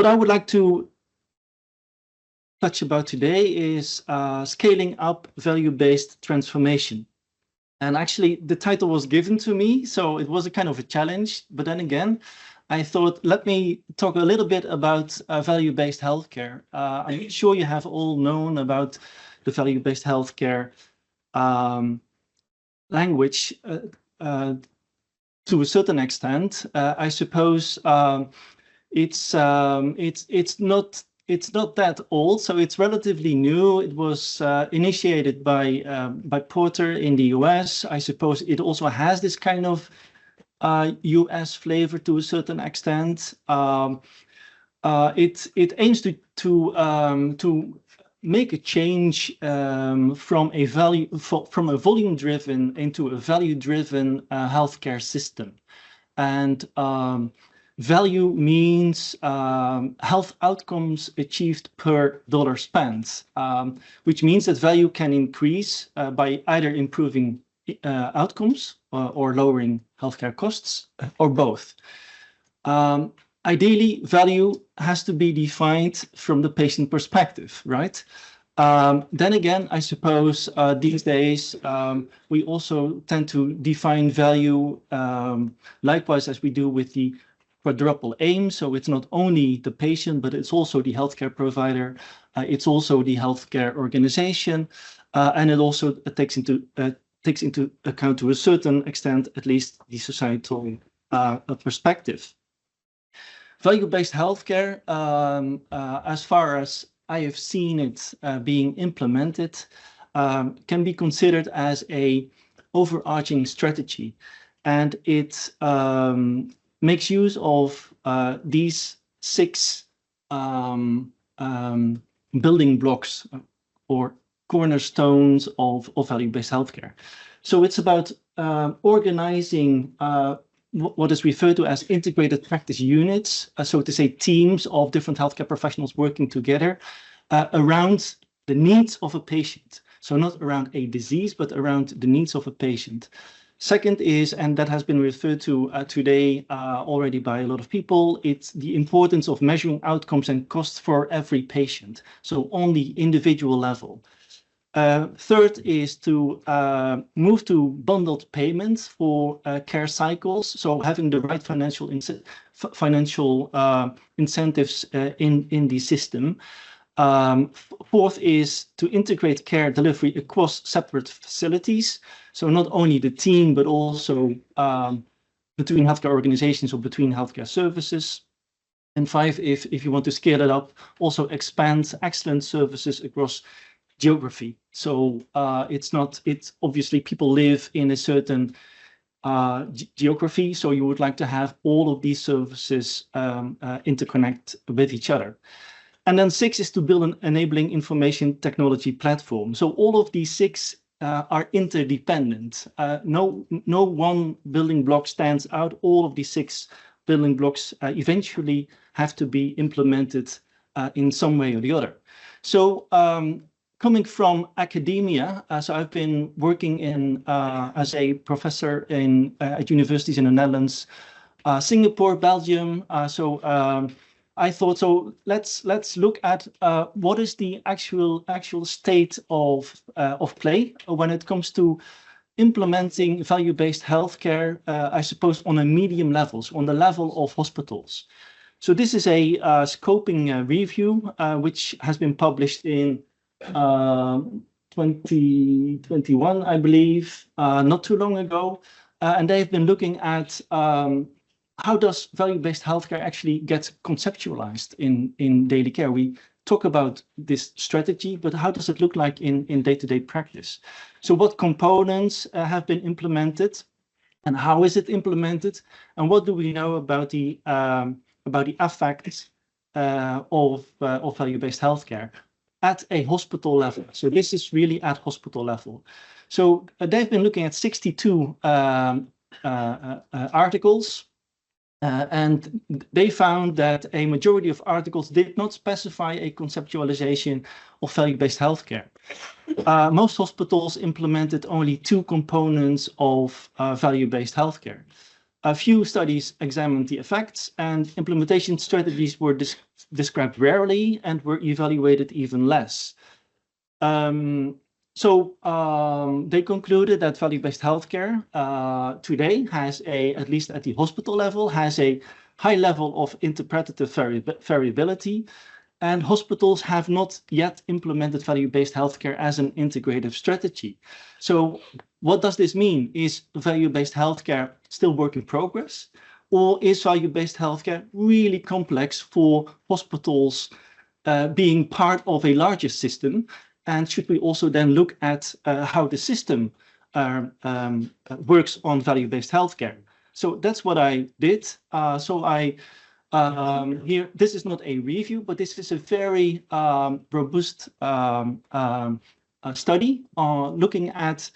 what I would like to touch about today is scaling up value-based transformation. And actually, the title was given to me, so it was a kind of a challenge. But then again, I thought, let me talk a little bit about value-based healthcare. I'm sure you have all known about the value-based healthcare language to a certain extent. I suppose it's not that old, so it's relatively new. It was initiated by Porter in the US. I suppose it also has this kind of US flavor to a certain extent. It aims to make a change from a volume-driven into a value-driven healthcare system, and value means health outcomes achieved per dollar spent, which means that value can increase by either improving outcomes or lowering healthcare costs, or both. Ideally, value has to be defined from the patient perspective, right? Then again, I suppose these days we also tend to define value likewise as we do with the quadruple aim. So it's not only the patient, but it's also the healthcare provider, it's also the healthcare organization, and it also takes into account to a certain extent, at least, the societal perspective. Value-based healthcare, as far as I have seen it being implemented, can be considered as a overarching strategy, and it makes use of these 6 building blocks or cornerstones of value-based healthcare. So it's about organizing what is referred to as integrated practice units, so to say teams of different healthcare professionals working together around the needs of a patient. So not around a disease, but around the needs of a patient. Second is, and that has been referred to today already by a lot of people, it's the importance of measuring outcomes and costs for every patient, so on the individual level. Third is to move to bundled payments for care cycles, so having the right financial incentives in the system. Fourth is to integrate care delivery across separate facilities, so not only the team, but also between healthcare organizations or between healthcare services. And 5, if you want to scale it up, also expand excellent services across geography. So it's obviously people live in a certain geography, so you would like to have all of these services interconnect with each other. And then 6 is to build an enabling information technology platform. So all of these 6 are interdependent. No one building block stands out. All of these 6 building blocks eventually have to be implemented in some way or the other. So coming from academia, so I've been working as a professor at universities in the Netherlands, Singapore, Belgium. I thought, so let's look at what is the actual state of play when it comes to implementing value-based healthcare, I suppose on a medium level, so on the level of hospitals. So this is a scoping review, which has been published in 2021, I believe, not too long ago. And they've been looking at how does value-based healthcare actually get conceptualized in daily care? We talk about this strategy, but how does it look like in day-to-day practice? So what components have been implemented, and how is it implemented, and what do we know about the effects of value-based healthcare at a hospital level? So this is really at hospital level. So they've been looking at 62 articles. And they found that a majority of articles did not specify a conceptualization of value-based healthcare. Most hospitals implemented only 2 components of value-based healthcare. A few studies examined the effects, and implementation strategies were described rarely and were evaluated even less. They concluded that value-based healthcare today has at least at the hospital level, has a high level of interpretative variability, and hospitals have not yet implemented value-based healthcare as an integrative strategy. So what does this mean? Is value-based healthcare still work in progress? Or is value-based healthcare really complex for hospitals being part of a larger system? And should we also then look at how the system works on value-based healthcare? So that's what I did. Here, this is not a review, but this is a very robust study looking at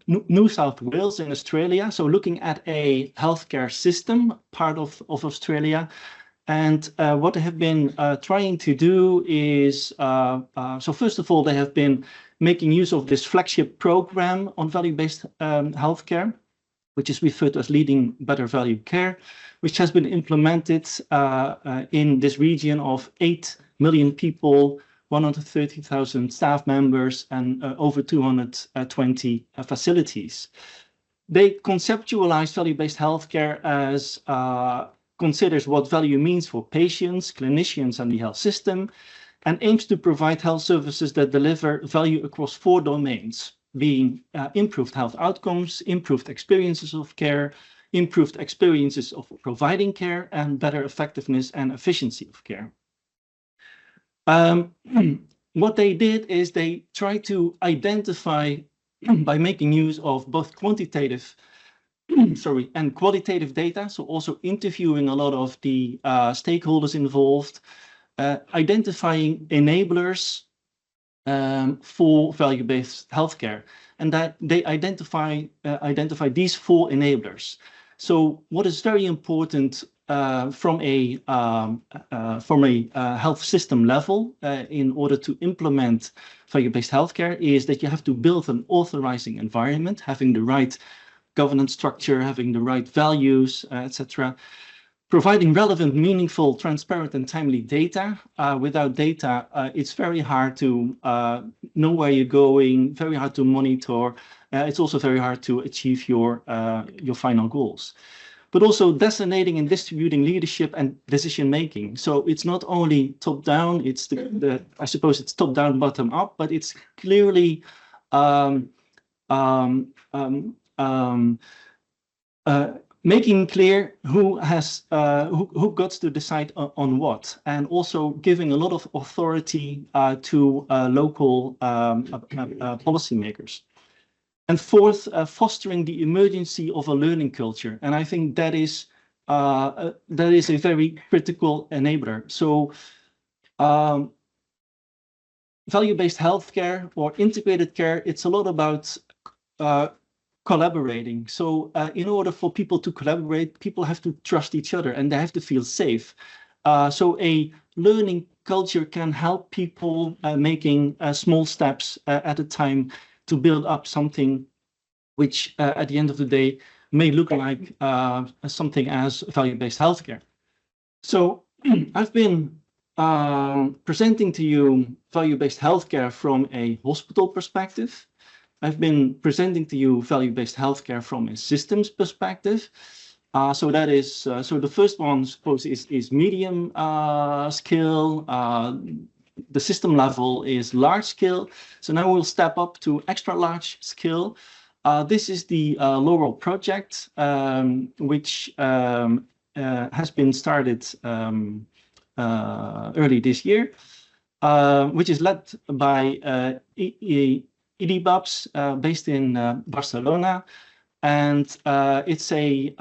New South Wales in Australia. So looking at a healthcare system, part of Australia. And what they have been trying to do is, so first of all, they have been making use of this flagship program on value-based healthcare, which is referred to as Leading Better Value Care, which has been implemented in this region of 8 million people, 130,000 staff members, and over 220 facilities. They conceptualize value-based healthcare as considers what value means for patients, clinicians, and the health system, and aims to provide health services that deliver value across 4 domains, being improved health outcomes, improved experiences of care, improved experiences of providing care, and better effectiveness and efficiency of care. What they did is they tried to identify, by making use of both quantitative and qualitative data, so also interviewing a lot of the stakeholders involved, identifying enablers for value-based healthcare, and that they identify these 4 enablers. So what is very important from a health system level in order to implement value-based healthcare is that you have to build an authorizing environment, having the right governance structure, having the right values, etc. Providing relevant, meaningful, transparent, and timely data. Without data, it's very hard to know where you're going, very hard to monitor. It's also very hard to achieve your final goals. But also designating and distributing leadership and decision making. So it's not only top down, it's I suppose it's top down, bottom up, but it's clearly making clear who got to decide on what, and also giving a lot of authority to local policymakers. And fourth, fostering the emergency of a learning culture, and I think that is a very critical enabler. So value-based healthcare or integrated care, it's a lot about collaborating. So in order for people to collaborate, people have to trust each other and they have to feel safe. So a learning culture can help people making small steps at a time to build up something which at the end of the day may look like something as value-based healthcare. So I've been presenting to you value-based healthcare from a hospital perspective. I've been presenting to you value-based healthcare from a systems perspective. So that is, so the first one, suppose, is medium scale. The system level is large scale. So now we'll step up to extra large scale. This is the Laurel project, which has been started early this year, which is led by IDIBABS, based in Barcelona, and it's a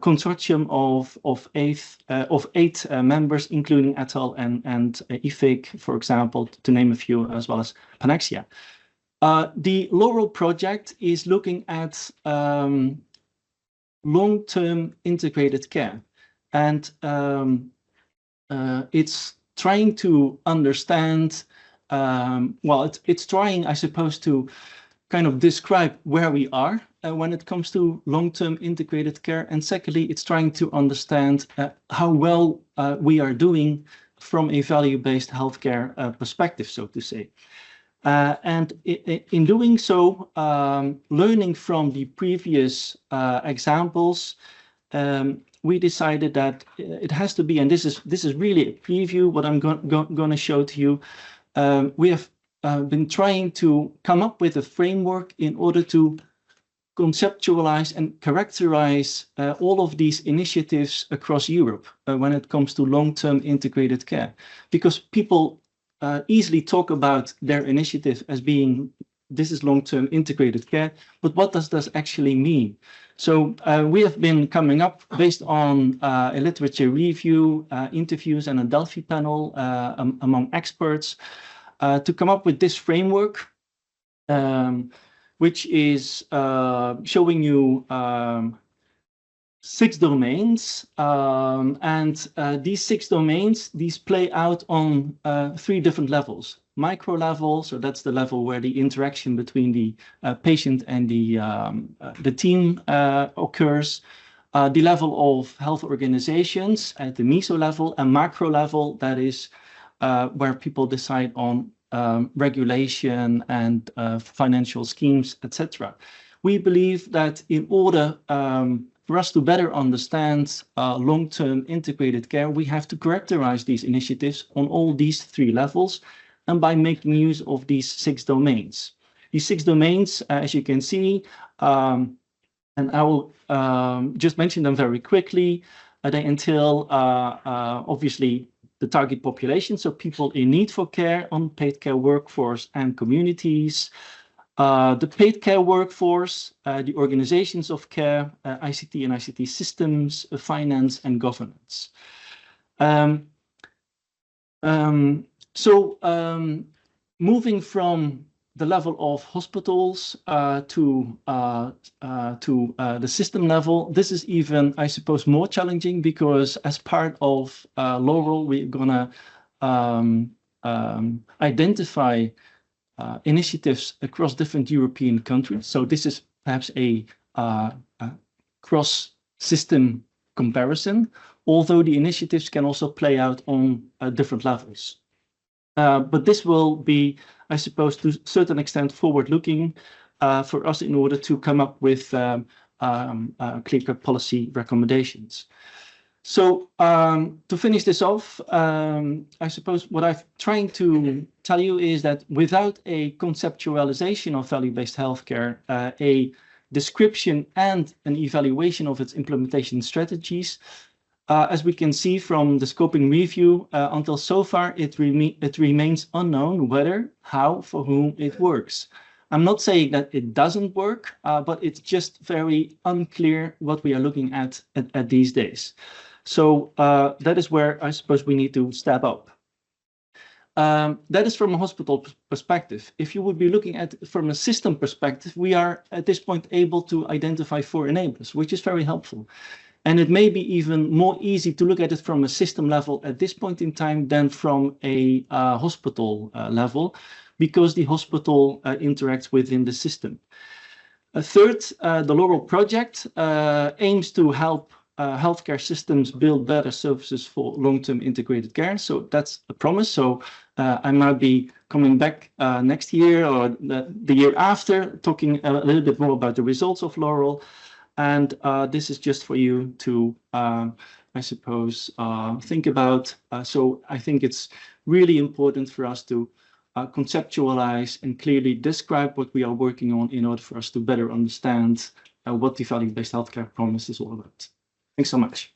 consortium of eight members, including Ethel and IFIC, for example, to name a few, as well as Panexia. The Laurel project is looking at long-term integrated care, and it's trying to understand, well, it's trying, I suppose, to kind of describe where we are when it comes to long-term integrated care. And secondly, it's trying to understand how well we are doing from a value-based healthcare perspective, so to say. And in doing so, learning from the previous examples, we decided that it has to be, and this is really a preview, what I'm going to show to you. We have been trying to come up with a framework in order to conceptualize and characterize all of these initiatives across Europe when it comes to long-term integrated care. Because people easily talk about their initiative as being, this is long-term integrated care, but what does this actually mean? So we have been coming up based on a literature review, interviews, and a Delphi panel among experts to come up with this framework, which is showing you 6 domains, and these 6 domains, these play out on 3 different levels. Micro level, so that's the level where the interaction between the patient and the team occurs. The level of health organizations at the meso level, and macro level, that is where people decide on regulation and financial schemes, etc. We believe that in order for us to better understand long-term integrated care, we have to characterize these initiatives on all these 3 levels, and by making use of these 6 domains. These 6 domains, as you can see, and I will just mention them very quickly. They entail, obviously, the target population, so people in need for care, unpaid care workforce, and communities. The paid care workforce, the organizations of care, ICT and ICT systems, finance, and governance. Moving from the level of hospitals to the system level, this is even, I suppose, more challenging, because as part of Laurel, we're going to identify initiatives across different European countries. So this is perhaps a cross-system comparison, although the initiatives can also play out on different levels. But this will be, I suppose, to a certain extent forward-looking for us in order to come up with clear-cut policy recommendations. So to finish this off, I suppose what I'm trying to tell you is that without a conceptualization of value-based healthcare, a description and an evaluation of its implementation strategies, as we can see from the scoping review, until so far, it remains unknown whether, how, for whom it works. I'm not saying that it doesn't work, but it's just very unclear what we are looking at these days. So that is where I suppose we need to step up. That is from a hospital perspective. If you would be looking at from a system perspective, we are at this point able to identify 4 enablers, which is very helpful. And it may be even more easy to look at it from a system level at this point in time than from a hospital level, because the hospital interacts within the system. Third, the Laurel project aims to help healthcare systems build better services for long-term integrated care. So that's a promise. So I might be coming back next year or the year after, talking a little bit more about the results of Laurel. And this is just for you to, I suppose, think about. So I think it's really important for us to conceptualize and clearly describe what we are working on in order for us to better understand what the value-based healthcare promise is all about. Thanks so much.